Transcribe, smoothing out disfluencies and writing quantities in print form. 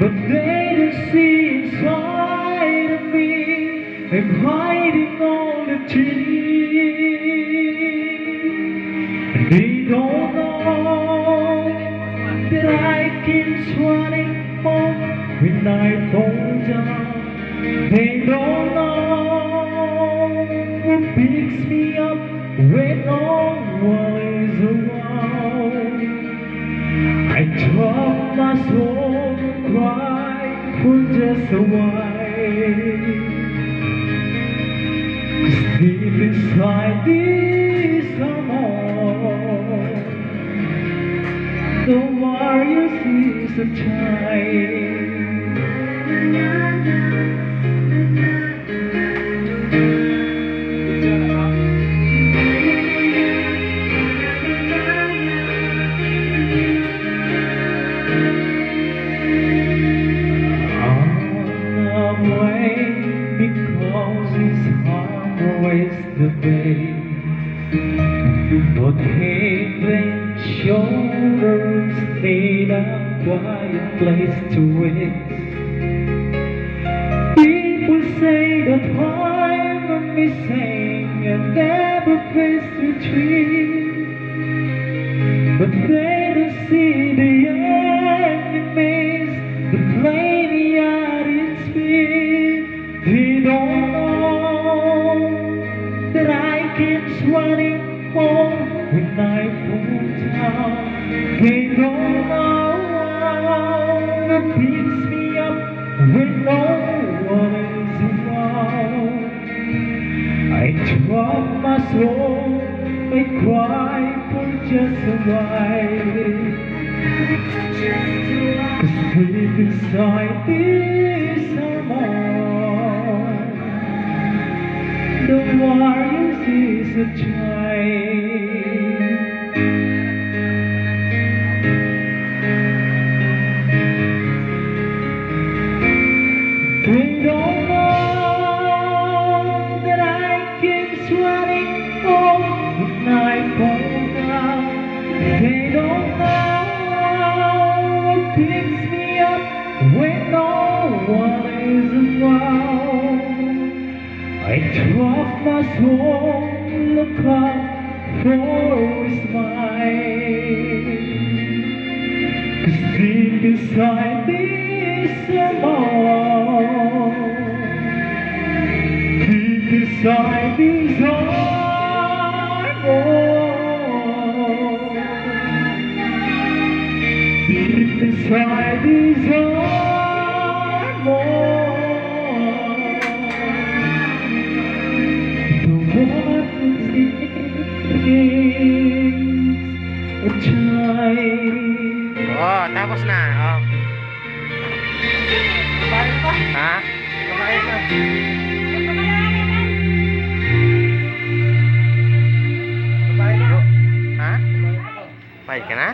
but they don't see inside of me. I'm hiding all the dreams. They don't know that I keep running home when I fall down. They don't know who picks me up when no one is around. I drop my soul and cry for just a while. 'Cause deep inside this heart, the warrior sees a child. Because his heart always the way, but head and shoulders need a quiet place to wait. People say that I'm missing and never face retreat, but they don't see the enemies that play me out in speed. They don't know that I keep running home when I fall down. They don't know that picks me up when no one is around. I drop my soul, I cry for just a while. 'Cause deep inside this heart, the warrior is a child. They don't know that I keep running home when I fall down. They don't know what picks me up when no one is around. I drop my soul, look up for a smile. 'Cause deep inside this heart, deep inside this heart, deep inside this heart, a child. Oh, tapos na. Oh. Ha? Ha? Bayad ka na?